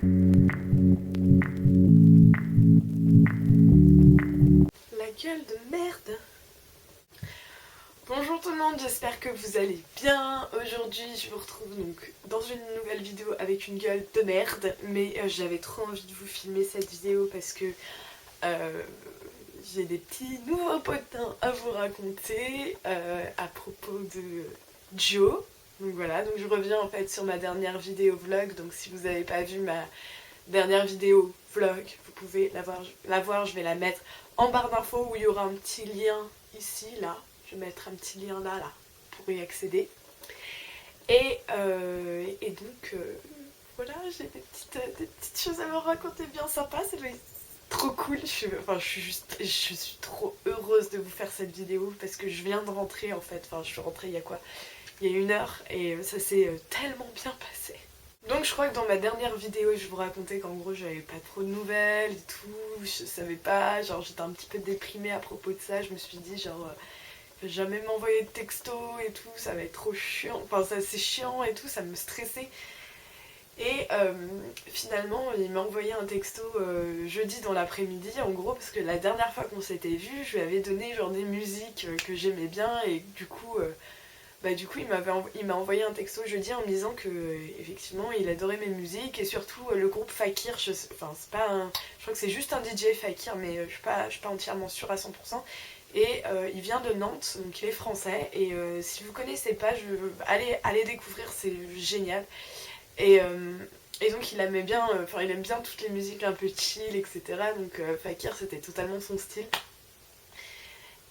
La gueule de merde. Bonjour tout le monde, j'espère que vous allez bien. Aujourd'hui je vous retrouve donc dans une nouvelle vidéo avec une gueule de merde. Mais j'avais trop envie de vous filmer cette vidéo parce que j'ai des petits nouveaux potins à vous raconter à propos de Joe. Donc voilà, donc je reviens en fait sur ma dernière vidéo vlog. Donc si vous n'avez pas vu ma dernière vidéo vlog, vous pouvez la voir, je vais la mettre en barre d'infos où il y aura un petit lien ici, là. Je vais mettre un petit lien là, pour y accéder. Et donc, voilà, j'ai des petites choses à vous raconter bien sympas, ça doit être trop cool. Je suis trop heureuse de vous faire cette vidéo parce que je viens de rentrer en fait. Enfin, je suis rentrée il y a quoi? Il y a 1 heure et ça s'est tellement bien passé. Donc je crois que dans ma dernière vidéo je vous racontais qu'en gros j'avais pas trop de nouvelles et tout, je savais pas, genre j'étais un petit peu déprimée à propos de ça, je me suis dit genre jamais m'envoyer de texto et tout, ça va être trop chiant, enfin ça c'est chiant et tout, ça me stressait. Et finalement il m'a envoyé un texto jeudi dans l'après-midi en gros parce que la dernière fois qu'on s'était vu je lui avais donné genre des musiques que j'aimais bien et du coup il m'a envoyé un texto jeudi en me disant que effectivement il adorait mes musiques et surtout le groupe Fakir, je crois que c'est juste un DJ Fakir mais je suis pas entièrement sûre à 100%. Et il vient de Nantes, donc il est français et si vous connaissez pas, allez découvrir, c'est génial. Et, donc il aimait bien, il aime bien toutes les musiques un peu chill, etc. Donc Fakir c'était totalement son style.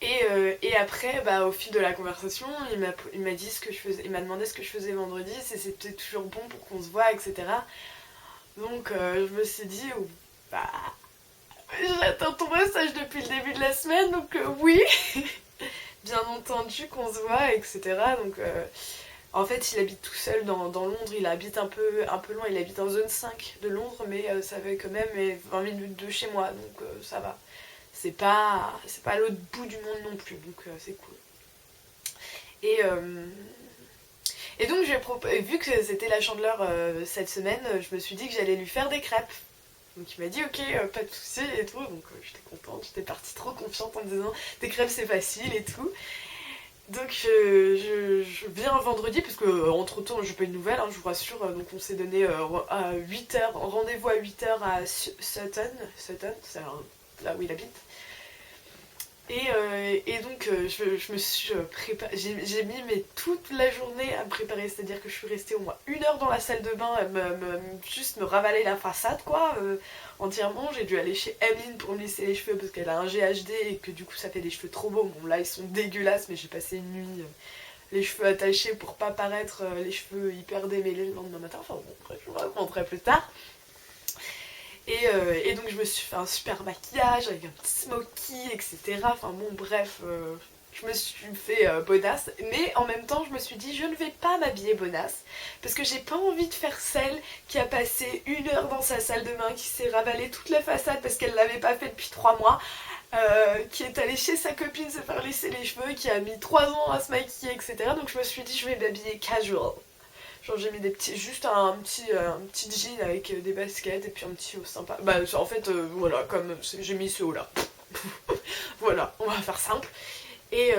Et après, au fil de la conversation, il m'a dit ce que je faisais, il m'a demandé ce que je faisais vendredi, si c'était toujours bon pour qu'on se voit, etc. Donc je me suis dit, bah, j'attends ton message depuis le début de la semaine, donc oui, bien entendu qu'on se voit, etc. Donc en fait, il habite tout seul dans Londres, il habite un peu loin, il habite en zone 5 de Londres, mais ça fait quand même 20 minutes de chez moi, donc ça va. C'est pas à l'autre bout du monde non plus, donc c'est cool. Et, donc vu que c'était la Chandeleur cette semaine, je me suis dit que j'allais lui faire des crêpes. Donc il m'a dit ok, pas de soucis et tout, donc j'étais contente, j'étais partie trop confiante en me disant des crêpes c'est facile et tout. Donc je viens vendredi, parce que entre temps j'ai pas eu de nouvelles, je vous rassure, donc on s'est donné à 8h, rendez-vous à 8h à Sutton, c'est là où il habite. Et donc je me suis préparée, j'ai mis toute la journée à me préparer, c'est-à-dire que je suis restée au moins 1 heure dans la salle de bain à juste me ravaler la façade quoi, entièrement. J'ai dû aller chez Emeline pour me lisser les cheveux parce qu'elle a un GHD et que du coup ça fait des cheveux trop beaux. Bon là ils sont dégueulasses mais j'ai passé une nuit les cheveux attachés pour pas paraître les cheveux hyper démêlés le lendemain matin, enfin bon bref, je vous raconterai plus tard. Et donc je me suis fait un super maquillage avec un petit smoky, etc. Enfin bon bref, je me suis fait bonasse. Mais en même temps je me suis dit je ne vais pas m'habiller bonasse. Parce que j'ai pas envie de faire celle qui a passé 1 heure dans sa salle de bain, qui s'est ravalée toute la façade parce qu'elle l'avait pas fait depuis 3 mois. Qui est allée chez sa copine se faire lisser les cheveux, qui a mis 3 ans à se maquiller, etc. Donc je me suis dit je vais m'habiller casual. Genre j'ai mis juste un petit jean avec des baskets et puis un petit haut sympa. En fait voilà, comme j'ai mis ce haut là. Voilà, on va faire simple. Et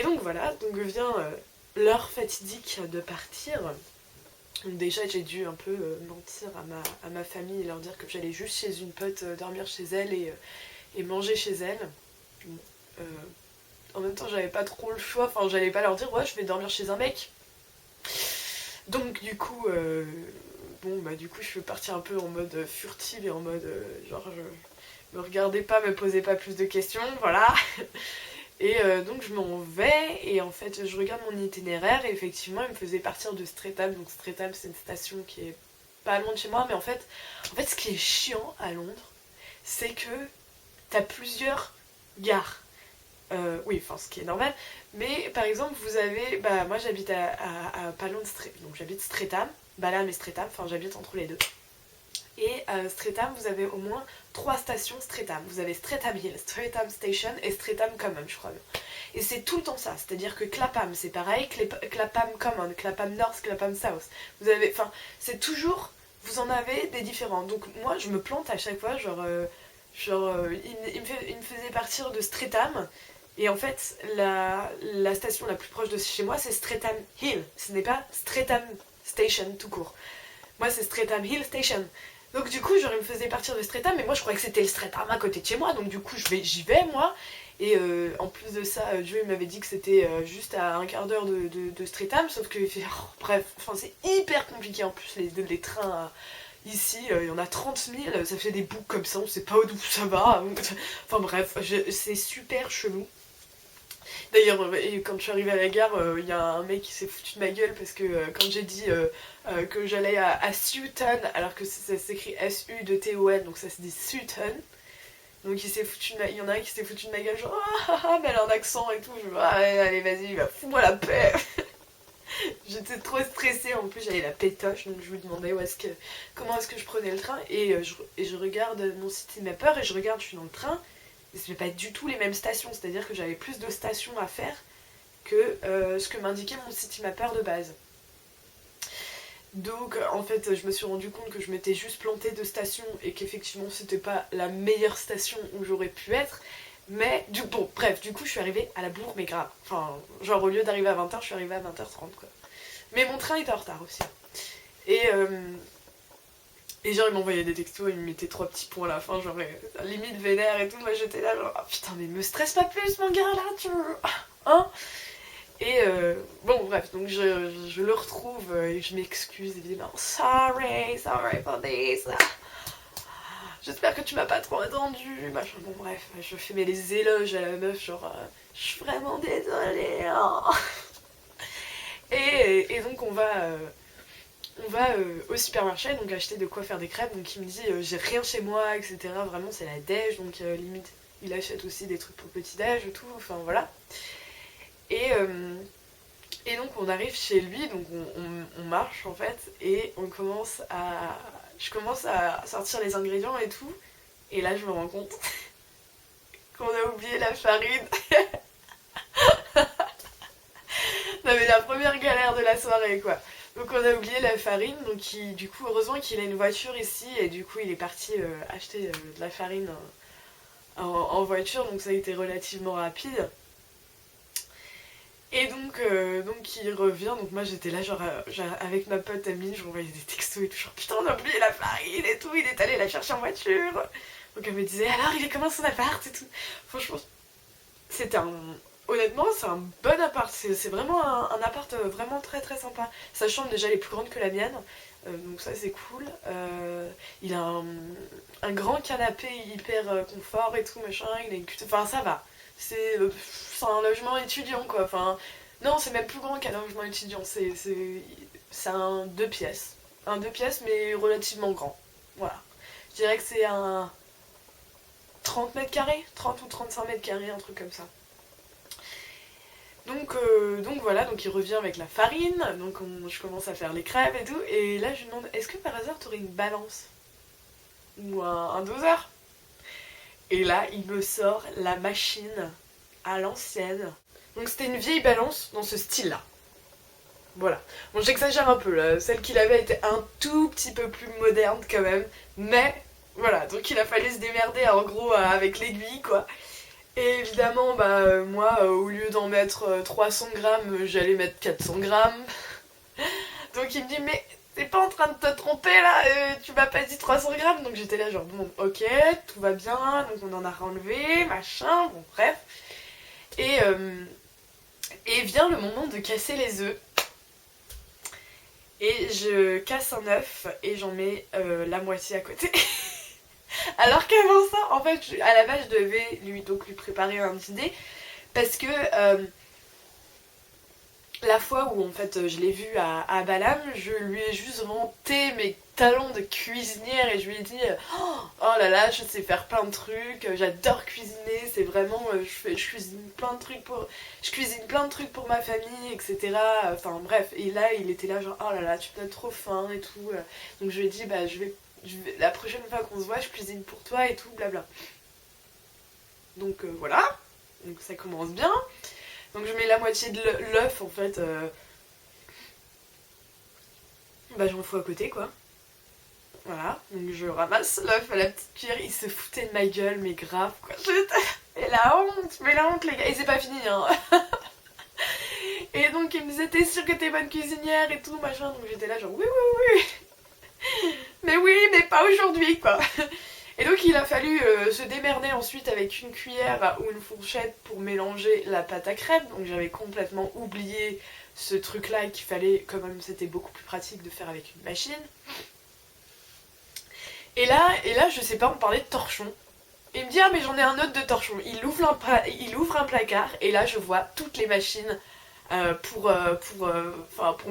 donc voilà, donc vient l'heure fatidique de partir. Donc déjà j'ai dû un peu mentir à ma famille et leur dire que j'allais juste chez une pote dormir chez elle et manger chez elle. En même temps j'avais pas trop le choix, enfin j'allais pas leur dire ouais je vais dormir chez un mec. Donc du coup, du coup je suis partie un peu en mode furtive et en mode genre je me regardais pas, me posais pas plus de questions, voilà. Et donc je m'en vais et en fait je regarde mon itinéraire et effectivement il me faisait partir de Streatham. Donc Streatham c'est une station qui est pas loin de chez moi, mais en fait ce qui est chiant à Londres c'est que t'as plusieurs gares. Oui, enfin ce qui est normal, mais par exemple vous avez, moi j'habite à pas loin de Streatham, donc j'habite Streatham, Balham et Streatham, enfin j'habite entre les deux. Et Streatham, vous avez au moins 3 stations Streatham. Vous avez Streatham Hill, Streatham Station et Streatham Common, je crois. Et c'est tout le temps ça, c'est-à-dire que Clapham c'est pareil, Clapham Common, Clapham North, Clapham South. Vous avez, enfin, c'est toujours vous en avez des différents. Donc moi je me plante à chaque fois, il me faisait partir de Streatham. Et en fait, la station la plus proche de chez moi, c'est Streatham Hill. Ce n'est pas Streatham Station tout court. Moi, c'est Streatham Hill Station. Donc du coup, genre, il me faisait partir de Streatham, mais moi, je croyais que c'était le Streatham à côté de chez moi. Donc du coup, j'y vais, moi. Et en plus de ça, Joe il m'avait dit que c'était juste à un quart d'heure de Streatham, sauf que bref, c'est hyper compliqué en plus les trains ici, il y en a 30 000, ça fait des boucles comme ça, on sait pas d'où ça va. Enfin bref, c'est super chelou. D'ailleurs, quand je suis arrivée à la gare, il y a un mec qui s'est foutu de ma gueule parce que quand j'ai dit que j'allais à Sutton, alors que ça s'écrit S-U-T-O-N, donc ça se dit Sutton. Donc il y en a un qui s'est foutu de ma gueule, genre mais elle a un accent et tout. Je me dis, allez, vas-y, fous-moi la paix. J'étais trop stressée, en plus j'avais la pétoche, donc je me demandais comment est-ce que je prenais le train. Et je regarde mon Citymapper et je suis dans le train. Et ce n'est pas du tout les mêmes stations, c'est-à-dire que j'avais plus de stations à faire que ce que m'indiquait mon Citymapper de base. Donc en fait je me suis rendu compte que je m'étais juste plantée de station et qu'effectivement c'était pas la meilleure station où j'aurais pu être. Mais bref, du coup je suis arrivée à la bourre, mais grave. Enfin, genre au lieu d'arriver à 20h, je suis arrivée à 20h30 quoi. Mais mon train était en retard aussi. Et genre il m'envoyait des textos, il me mettait 3 petits points à la fin, genre limite vénère et tout. Moi j'étais là genre putain mais me stresse pas plus mon gars là, tu veux. Hein? Et bref, donc je le retrouve et je m'excuse évidemment. Sorry for this. J'espère que tu m'as pas trop attendu. Machin. Bon bref, je fais les éloges à la meuf, genre je suis vraiment désolée. Hein. Et donc on va au supermarché, donc acheter de quoi faire des crêpes. Donc il me dit j'ai rien chez moi, etc. Vraiment c'est la déj, donc limite il achète aussi des trucs pour petit déj et tout. Enfin voilà. Et donc on arrive chez lui, donc on marche en fait, et je commence à sortir les ingrédients et tout, et là je me rends compte qu'on a oublié la farine. Non mais la première galère de la soirée quoi. Donc on a oublié la farine, donc du coup heureusement qu'il a une voiture ici, et du coup il est parti acheter de la farine en voiture, donc ça a été relativement rapide. Et donc il revient, donc moi j'étais là genre avec ma pote Amine, je m'envoyais des textos et tout, genre putain on a oublié la farine et tout, il est allé la chercher en voiture. Donc elle me disait alors il est comment son appart et tout. Franchement, honnêtement c'est un bon appart, c'est vraiment un appart vraiment très très sympa. Sa chambre déjà elle est plus grande que la mienne, donc ça c'est cool. Il a un grand canapé hyper confort et tout machin, il a une enfin ça va. C'est un logement étudiant quoi, enfin non c'est même plus grand qu'un logement étudiant, c'est un 2 pièces. Un 2 pièces mais relativement grand, voilà. Je dirais que c'est un 30 mètres carrés, 30 ou 35 mètres carrés, un truc comme ça. Donc voilà, donc il revient avec la farine, donc je commence à faire les crêpes et tout, et là je lui demande est-ce que par hasard t'aurais une balance ou un doseur? Et là, il me sort la machine à l'ancienne. Donc c'était une vieille balance dans ce style-là. Voilà. Bon, j'exagère un peu là. Celle qu'il avait était un tout petit peu plus moderne quand même. Mais voilà, donc il a fallu se démerder en gros avec l'aiguille quoi. Et évidemment, moi, au lieu d'en mettre 300 grammes, j'allais mettre 400 grammes. Donc il me dit mais t'es pas en train de te tromper là, tu m'as pas dit 300 grammes. Donc j'étais là genre bon ok, tout va bien, donc on en a enlevé, machin, bon bref. Et vient le moment de casser les œufs. Et je casse un œuf et j'en mets la moitié à côté. Alors qu'avant ça, en fait, à la base je devais lui préparer un dîner. Parce que la fois où en fait je l'ai vu à Balam, je lui ai juste vanté mes talents de cuisinière et je lui ai dit oh là là je sais faire plein de trucs, j'adore cuisiner, c'est vraiment je cuisine plein de trucs pour ma famille, etc. Enfin bref, et là il était là genre oh là là tu me donnes trop faim et tout. Donc je lui ai dit la prochaine fois qu'on se voit je cuisine pour toi et tout blabla. Donc voilà, donc ça commence bien. Donc je mets la moitié de l'œuf en fait, j'en fous à côté quoi. Voilà, donc je ramasse l'œuf à la petite cuillère, il se foutait de ma gueule, mais grave quoi. Et la honte les gars, et c'est pas fini hein. Et donc il me disait t'es sûre que t'es bonne cuisinière et tout machin, donc j'étais là genre oui oui oui. Mais oui, mais pas aujourd'hui quoi. Et donc il a fallu se démerder ensuite avec une cuillère ou une fourchette pour mélanger la pâte à crêpes. Donc j'avais complètement oublié ce truc là qu'il fallait, quand même c'était beaucoup plus pratique de faire avec une machine. Et là je sais pas, on parlait de torchon. Et il me dit ah mais j'en ai un autre de torchon. Il ouvre un placard et là je vois toutes les machines pour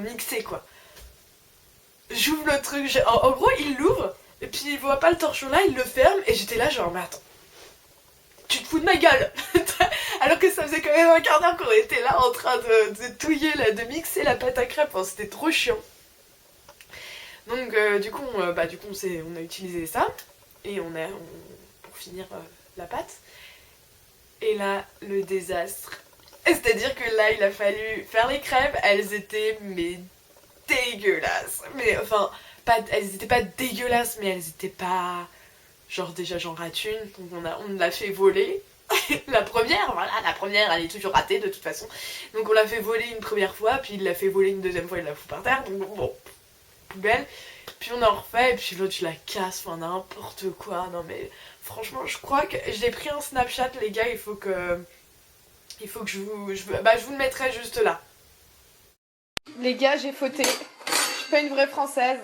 mixer quoi. J'ouvre le truc, en gros il l'ouvre. Et puis il voit pas le torchon là, il le ferme et j'étais là genre mais attends, tu te fous de ma gueule. Alors que ça faisait quand même un quart d'heure qu'on était là en train de touiller, de mixer la pâte à crêpes, enfin, c'était trop chiant. Donc du coup on a utilisé ça et pour finir la pâte. Et là le désastre. C'est-à-dire que là il a fallu faire les crêpes, elles étaient mais dégueulasses. Mais enfin elles étaient pas dégueulasses, mais elles étaient pas genre déjà j'en rate une, donc on l'a fait voler. La première elle est toujours ratée de toute façon. Donc on l'a fait voler une première fois, puis il l'a fait voler une deuxième fois, il la fout par terre, donc bon, poubelle. Puis on en refait, et puis l'autre je la casse, enfin n'importe quoi. Non mais franchement je crois que j'ai pris un Snapchat les gars, il faut que je vous le mettrai juste là. Les gars j'ai fauté, je suis pas une vraie française.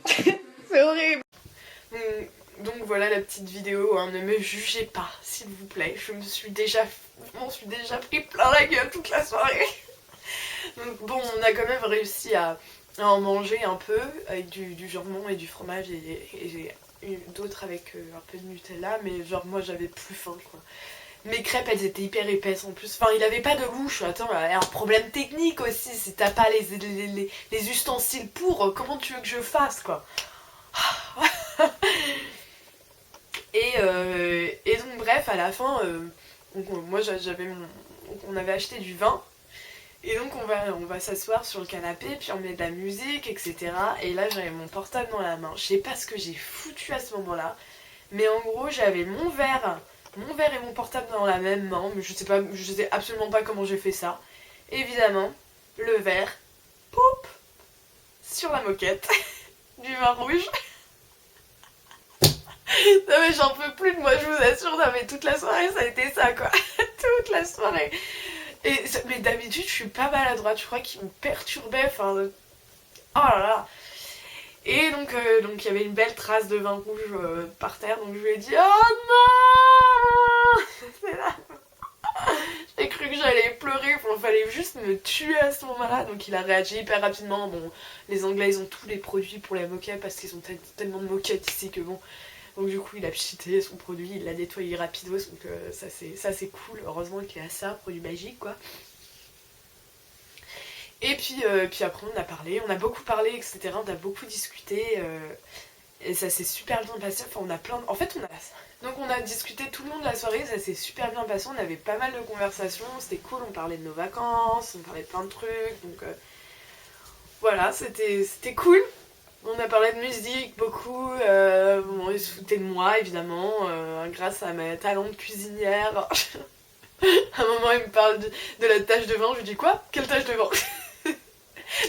C'est horrible. Donc voilà la petite vidéo, hein. Ne me jugez pas s'il vous plaît, je m'en suis déjà pris plein la gueule toute la soirée. Donc bon, on a quand même réussi à en manger un peu avec du jambon et du fromage et d'autres avec un peu de Nutella, mais genre moi j'avais plus faim quoi. Mes crêpes elles étaient hyper épaisses en plus, enfin il avait pas de louche, attends, il y a un problème technique aussi, si t'as pas les ustensiles pour, comment tu veux que je fasse quoi. Et donc bref à la fin, moi on avait acheté du vin. Et donc on va s'asseoir sur le canapé, puis on met de la musique, etc. Et là j'avais mon portable dans la main. Je sais pas ce que j'ai foutu à ce moment-là, mais en gros j'avais mon verre et mon portable dans la même main, mais je sais absolument pas comment j'ai fait ça. Évidemment, le verre, poup, sur la moquette du vin rouge. Non mais j'en peux plus de moi, je vous assure, non mais toute la soirée ça a été ça quoi. Toute la soirée. Mais d'habitude je suis pas maladroite, je crois qu'il me perturbait, enfin... Oh là là. Et donc il y avait une belle trace de vin rouge par terre, donc je lui ai dit oh non. C'est là. J'ai cru que j'allais pleurer, il fallait juste me tuer à ce moment-là, donc il a réagi hyper rapidement. Bon, les Anglais ils ont tous les produits pour la moquette parce qu'ils ont tellement de moquettes ici que bon... Donc du coup il a pchité son produit, il l'a nettoyé rapidos, donc ça c'est cool, heureusement qu'il a ça, produit magique quoi. Et puis après on a beaucoup parlé, etc. On a beaucoup discuté, et ça s'est super bien passé, enfin donc on a discuté tout le long de la soirée, ça s'est super bien passé, on avait pas mal de conversations, c'était cool, on parlait de nos vacances, on parlait de plein de trucs, donc voilà, c'était cool. On a parlé de musique beaucoup, bon, ils se foutaient de moi évidemment, grâce à mes talents de cuisinière. À un moment il me parle de la tache de vin, je lui dis quoi? Quelle tache de vin?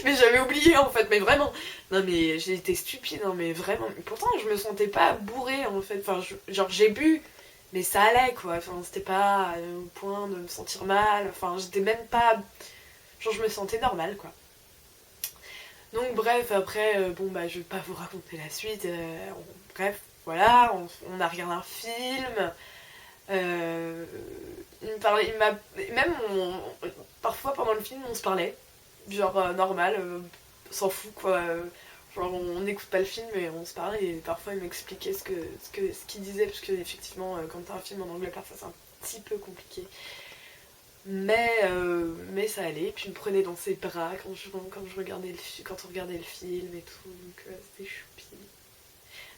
Mais j'avais oublié en fait, mais vraiment. Non mais j'ai été stupide, non mais vraiment. Pourtant je me sentais pas bourrée en fait, enfin genre j'ai bu, mais ça allait quoi, enfin c'était pas au point de me sentir mal, enfin j'étais même pas... Genre je me sentais normale quoi. Donc bref, après, je vais pas vous raconter la suite, bref, voilà, on a regardé un film, parfois pendant le film on se parlait, genre normal, s'en fout quoi, genre on n'écoute pas le film mais on se parlait et parfois il m'expliquait ce qu'il disait, parce que effectivement quand t'as un film en anglais parfois c'est un petit peu compliqué. Mais ça allait, puis il me prenait dans ses bras quand on regardait le film et tout, donc c'était choupi.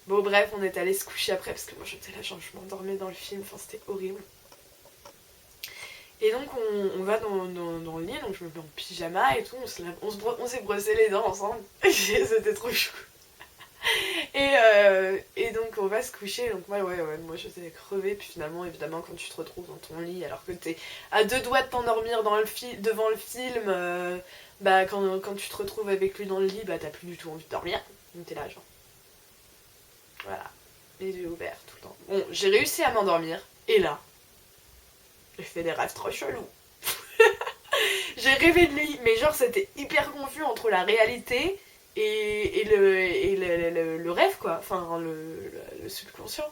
Bon bref, on est allé se coucher après parce que moi j'étais là, genre je m'endormais dans le film, enfin c'était horrible. Et donc on va dans le lit, donc je me mets en pyjama et tout, on s'est brossé les dents ensemble, c'était trop chou. Et donc on va se coucher, donc moi moi j'étais crevée, puis finalement évidemment quand tu te retrouves dans ton lit alors que t'es à deux doigts de t'endormir devant le film, bah quand tu te retrouves avec lui dans le lit, bah t'as plus du tout envie de dormir, donc t'es là genre, voilà, les yeux ouverts tout le temps. Bon, j'ai réussi à m'endormir, et là, j'ai fait des rêves trop chelous. J'ai rêvé de lui, mais genre c'était hyper confus entre la réalité et le rêve quoi, enfin le subconscient.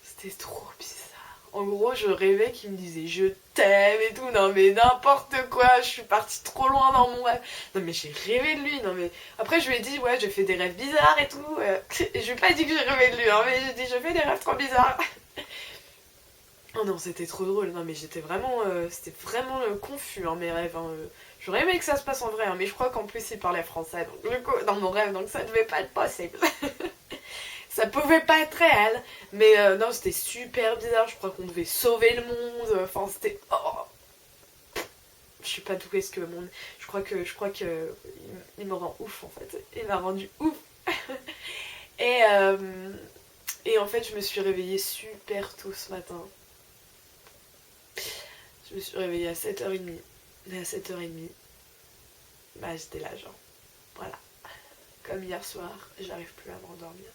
C'était trop bizarre. En gros, je rêvais qu'il me disait je t'aime et tout, non mais n'importe quoi, je suis partie trop loin dans mon rêve. Non mais j'ai rêvé de lui, non mais... Après je lui ai dit ouais j'ai fait des rêves bizarres et tout, et je lui ai pas dit que j'ai rêvé de lui, hein, mais j'ai dit je fais des rêves trop bizarres. Oh non, c'était trop drôle. Non, mais c'était vraiment confus, hein, mes rêves. Hein. J'aurais aimé que ça se passe en vrai, hein, mais je crois qu'en plus il parlait français donc, du coup, dans mon rêve, donc ça devait pas être possible. Ça pouvait pas être réel, mais non, c'était super bizarre. Je crois qu'on devait sauver le monde. Enfin, c'était. Oh, je sais pas d'où est-ce que mon. Je crois que il me rend ouf en fait. Il m'a rendu ouf. et, et en fait, je me suis réveillée super tôt ce matin. Je me suis réveillée à 7h30. Et à 7h30, bah j'étais là genre, voilà. Comme hier soir, j'arrive plus à m'endormir.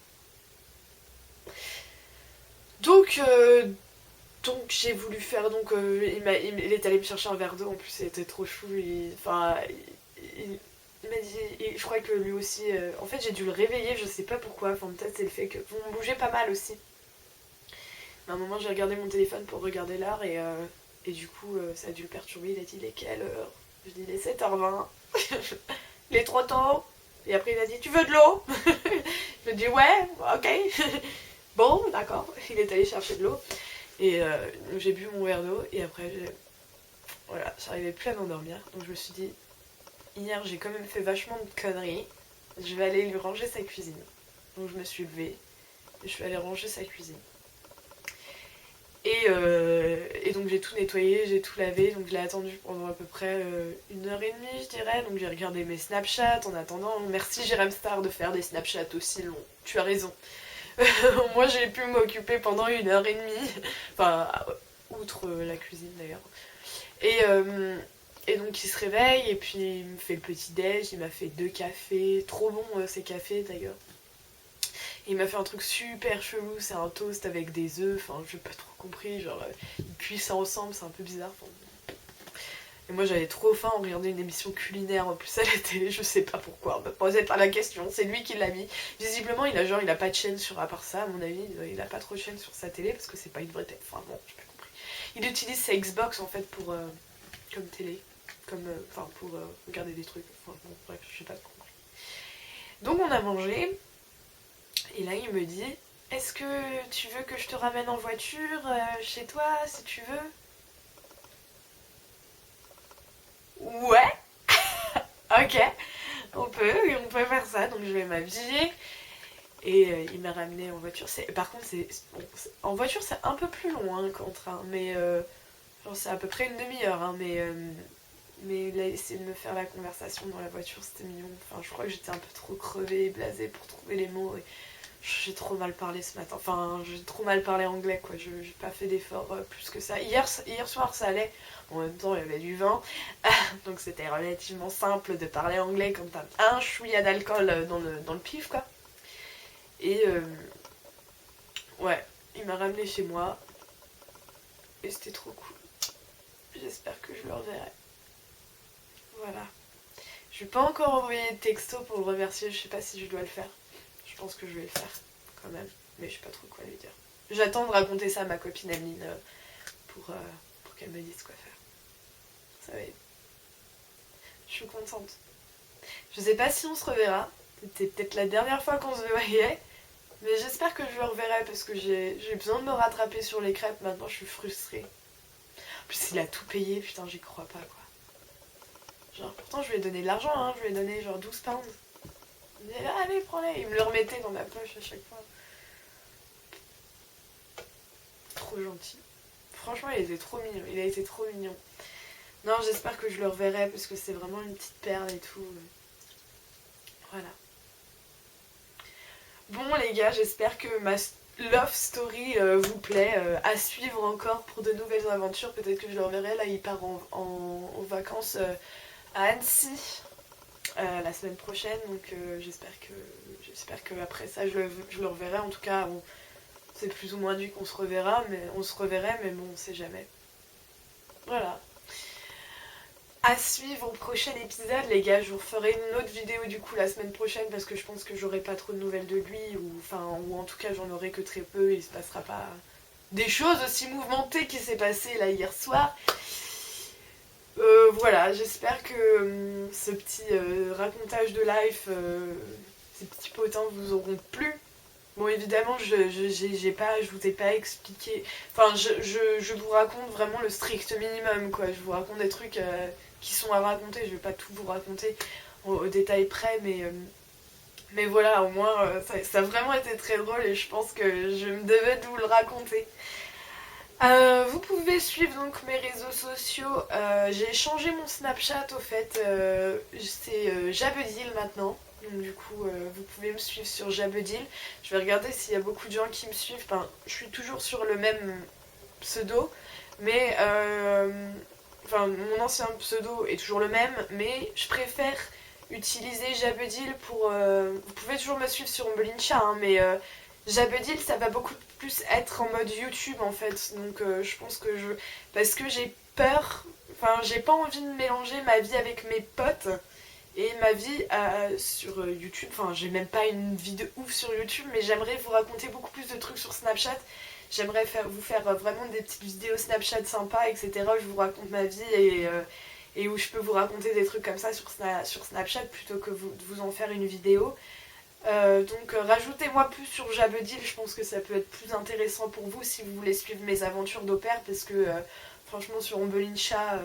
Donc j'ai voulu faire, il est allé me chercher un verre d'eau, en plus c'était trop chou, il m'a dit, je crois que lui aussi, en fait j'ai dû le réveiller, je sais pas pourquoi, enfin peut-être c'est le fait que, on bougeait pas mal aussi. À un moment j'ai regardé mon téléphone pour regarder l'heure et du coup ça a dû le perturber, il a dit il est quelle heure? Je dis il est 7h20, il est trop tôt. Et après il a dit tu veux de l'eau? Je dis ouais, ok. Bon, d'accord. Il est allé chercher de l'eau. Et j'ai bu mon verre d'eau et après voilà, j'arrivais plus à m'endormir. Donc je me suis dit, hier j'ai quand même fait vachement de conneries. Je vais aller lui ranger sa cuisine. Donc je me suis levée et je suis allée ranger sa cuisine. Et donc j'ai tout nettoyé, j'ai tout lavé, donc je l'ai attendu pendant à peu près 1h30 je dirais, donc j'ai regardé mes Snapchats en attendant. Merci Jérém Star de faire des Snapchats aussi longs, tu as raison. Moi j'ai pu m'occuper pendant 1h30, enfin outre la cuisine d'ailleurs. Et donc il se réveille et puis il me fait le petit déj, il m'a fait 2 cafés, trop bon ces cafés d'ailleurs. Il m'a fait un truc super chelou, c'est un toast avec des œufs, enfin j'ai pas trop compris, genre ils cuisent ça ensemble, c'est un peu bizarre. Et moi j'avais trop faim, on regardait une émission culinaire en plus à la télé, je sais pas pourquoi, me posez pas la question, c'est lui qui l'a mis. Visiblement il a pas de chaîne à part ça, à mon avis, il a pas trop de chaîne sur sa télé parce que c'est pas une vraie télé, enfin bon, j'ai pas compris. Il utilise sa Xbox en fait comme télé, pour regarder des trucs, enfin bon bref, j'ai pas compris. Donc on a mangé. Et là, il me dit est-ce que tu veux que je te ramène en voiture chez toi, si tu veux? Ouais, ok, on peut faire ça. Donc je vais m'habiller. Et il m'a ramené en voiture. Par contre, en voiture, c'est un peu plus long hein, qu'en train. Mais genre, c'est à peu près une demi-heure. Hein, mais il a essayé de me faire la conversation dans la voiture, c'était mignon. Enfin, je crois que j'étais un peu trop crevée et blasée pour trouver les mots. Et j'ai trop mal parlé ce matin. Enfin, j'ai trop mal parlé anglais, quoi. J'ai pas fait d'efforts plus que ça. Hier soir, ça allait. En même temps, il y avait du vin. Donc, c'était relativement simple de parler anglais quand t'as un chouïa d'alcool dans le pif, quoi. Et ouais, il m'a ramené chez moi. Et c'était trop cool. J'espère que je le reverrai. Voilà. Je vais pas encore envoyer de texto pour le remercier. Je sais pas si je dois le faire. Je pense que je vais le faire quand même, mais je sais pas trop quoi lui dire. J'attends de raconter ça à ma copine Ameline pour qu'elle me dise quoi faire. Ça va être... Je suis contente. Je sais pas si on se reverra. C'était peut-être la dernière fois qu'on se voyait, mais j'espère que je le reverrai parce que j'ai besoin de me rattraper sur les crêpes. Maintenant, je suis frustrée. En plus, il a tout payé, putain, j'y crois pas quoi. Genre, pourtant, je lui ai donné de l'argent, hein. Je lui ai donné genre 12 pounds. Il me disait, allez, prends-les. Il me le remettait dans ma poche à chaque fois. Trop gentil. Franchement, il était trop mignon. Il a été trop mignon. Non, j'espère que je le reverrai parce que c'est vraiment une petite perle et tout. Voilà. Bon les gars, j'espère que ma love story vous plaît, à suivre encore pour de nouvelles aventures. Peut-être que je le reverrai. Là il part en vacances à Annecy la semaine prochaine, donc j'espère que après ça je le reverrai. En tout cas, c'est plus ou moins dit qu'on se reverra, mais on se reverrait, mais bon, on sait jamais. Voilà. À suivre au prochain épisode, les gars. Je vous ferai une autre vidéo du coup la semaine prochaine parce que je pense que j'aurai pas trop de nouvelles de lui, ou en tout cas j'en aurai que très peu. Il se passera pas des choses aussi mouvementées qui s'est passé là hier soir. Voilà, j'espère que ce petit racontage de life, ces petits potins vous auront plu. Bon, évidemment, je vous ai pas expliqué. Enfin, je vous raconte vraiment le strict minimum, quoi. Je vous raconte des trucs qui sont à raconter. Je vais pas tout vous raconter au détail près, mais voilà, au moins, ça a vraiment été très drôle et je pense que je me devais de vous le raconter. Vous pouvez suivre donc mes réseaux sociaux. J'ai changé mon Snapchat au fait. C'est Jabedil maintenant. Donc du coup, vous pouvez me suivre sur Jabedil. Je vais regarder s'il y a beaucoup de gens qui me suivent. Enfin, je suis toujours sur le même pseudo, mais enfin, mon ancien pseudo est toujours le même, mais je préfère utiliser Jabedil pour. Vous pouvez toujours me suivre sur Ombelincha, hein, mais Jabedil, ça va beaucoup plus être en mode YouTube en fait. Donc je pense que je. Parce que j'ai peur. Enfin, j'ai pas envie de mélanger ma vie avec mes potes et ma vie sur YouTube. Enfin, j'ai même pas une vie de ouf sur YouTube, mais j'aimerais vous raconter beaucoup plus de trucs sur Snapchat. J'aimerais vous faire vraiment des petites vidéos Snapchat sympas, etc. Je vous raconte ma vie et où je peux vous raconter des trucs comme ça sur Snapchat plutôt que de vous en faire une vidéo. Donc rajoutez-moi plus sur Jabedil, je pense que ça peut être plus intéressant pour vous si vous voulez suivre mes aventures d'au pair parce que franchement sur Ombelincha,